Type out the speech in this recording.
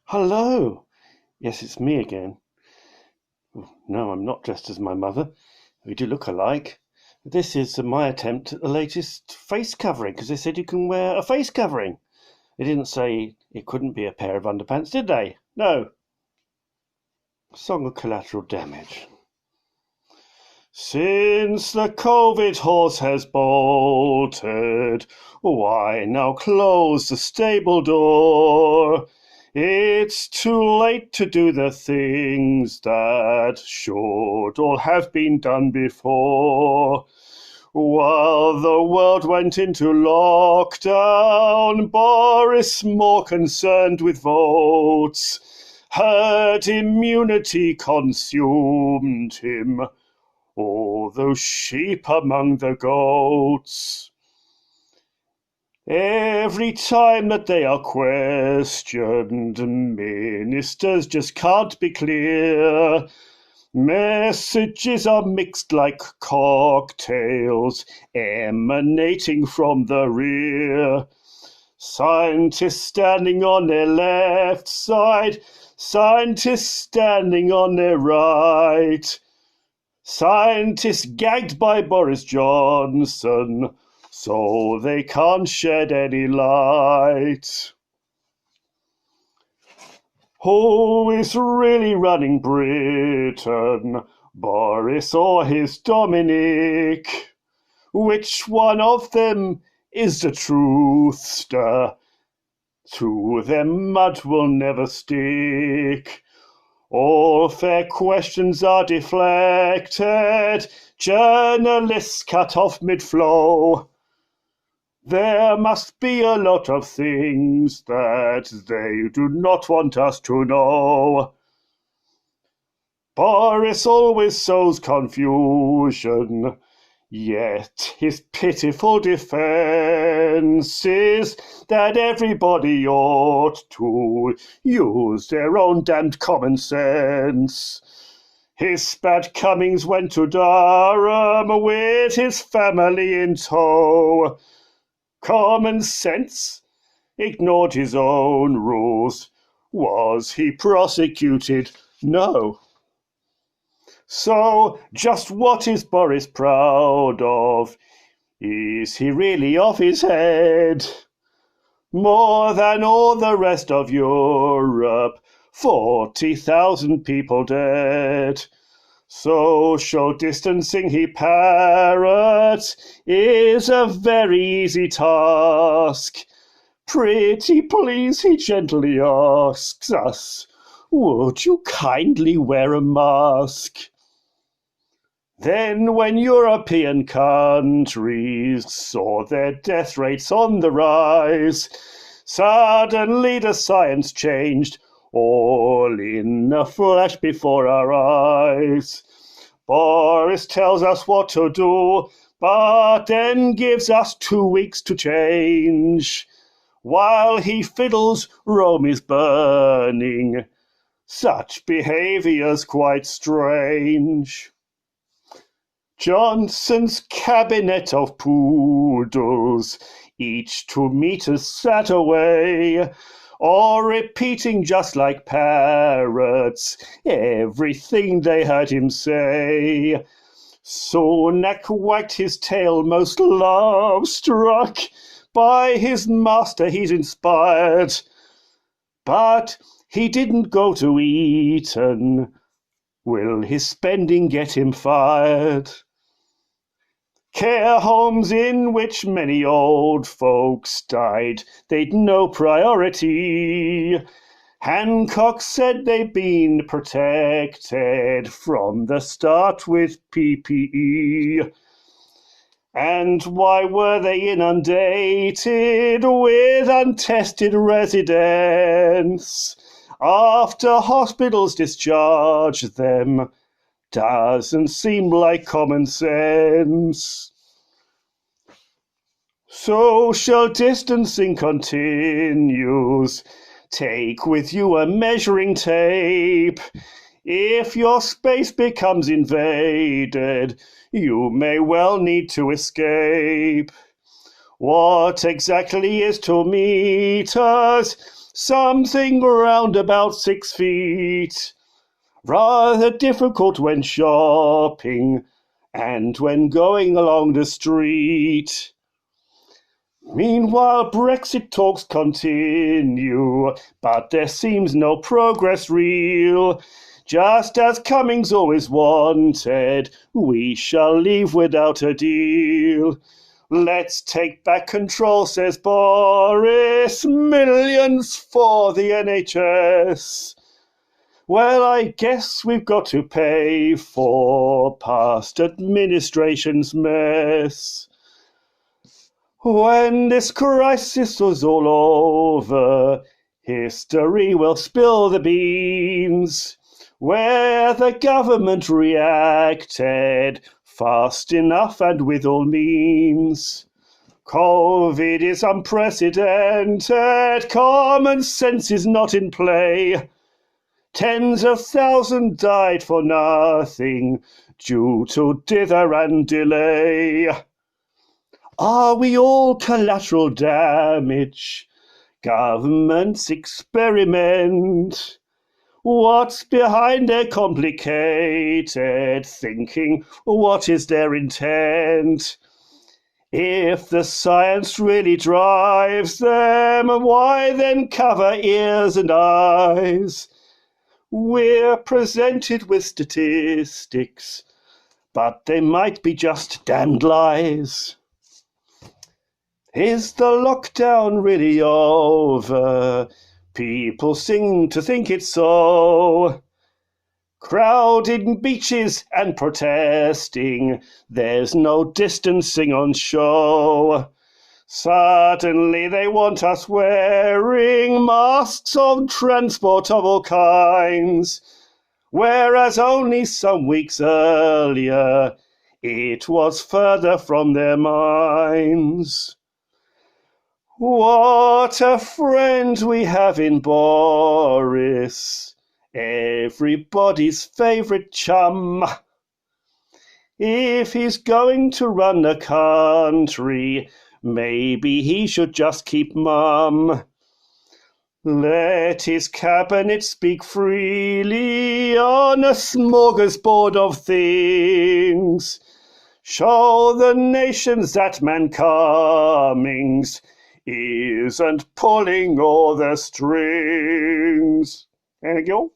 Hello. Yes, it's me again. Oh, no, I'm not dressed as my mother. We do look alike. This is my attempt at the latest face covering, because they said you can wear a face covering. They didn't say it couldn't be a pair of underpants, did they? No. Song of Collateral Damage. Since the COVID horse has bolted, why now close the stable door? It's too late to do the things that should all have been done before. While the world went into lockdown, Boris, more concerned with votes, herd immunity consumed him. All those sheep among the goats. Every time that they are questioned, ministers just can't be clear. Messages are mixed like cocktails, emanating from the rear. Scientists standing on their left side, scientists standing on their right. Scientists gagged by Boris Johnson, so they can't shed any light. Who is really running Britain, Boris or his Dominic? Which one of them is the truthster? To them mud will never stick. All fair questions are deflected, journalists cut off mid-flow. There must be a lot of things that they do not want us to know. Boris always sows confusion, yet his pitiful defense is that everybody ought to use their own damned common sense. His bad comings went to Durham with his family in tow. Common sense ignored his own rules. Was he prosecuted? No. So, just what is Boris proud of? Is he really off his head? More than all the rest of Europe, 40,000 people dead. Social distancing he parrots is a very easy task. Pretty please, he gently asks us, would you kindly wear a mask? Then when European countries saw their death rates on the rise, suddenly the science changed, all in a flash before our eyes. Boris tells us what to do, but then gives us 2 weeks to change. While he fiddles, Rome is burning. Such behaviour's quite strange. Johnson's cabinet of poodles, each 2 meters sat away, or repeating just like parrots everything they heard him say. Sunak wagged his tail most love-struck by his master he's inspired, but he didn't go to Eton. Will his spending get him fired? Care homes in which many old folks died, they'd no priority. Hancock said they'd been protected from the start with PPE. And why were they inundated with untested residents after hospitals discharged them? Doesn't seem like common sense. Social distancing continues. Take with you a measuring tape. If your space becomes invaded, you may well need to escape. What exactly is 2 meters? something round about 6 feet. Rather difficult when shopping and when going along the street. Meanwhile, Brexit talks continue, but there seems no progress real. Just as Cummings always wanted, we shall leave without a deal. Let's take back control, says Boris. Millions for the NHS. Well, I guess we've got to pay for past administration's mess. When this crisis was all over, history will spill the beans, where the government reacted fast enough and with all means. COVID is unprecedented, common sense is not in play. Tens of thousands died for nothing due to dither and delay. Are we all collateral damage? Governments experiment. What's behind their complicated thinking? What is their intent? If the science really drives them, why then cover ears and eyes? We're presented with statistics, but they might be just damned lies. Is the lockdown really over? People seem to think it's so. Crowded beaches and protesting, there's no distancing on show. Suddenly they want us wearing masks on transport of all kinds, whereas only some weeks earlier it was further from their minds. What a friend we have in Boris, everybody's favourite chum. If he's going to run the country, maybe he should just keep mum. Let his cabinet speak freely on a smorgasbord of things. Show the nations that man Cummings isn't pulling all the strings. Thank you.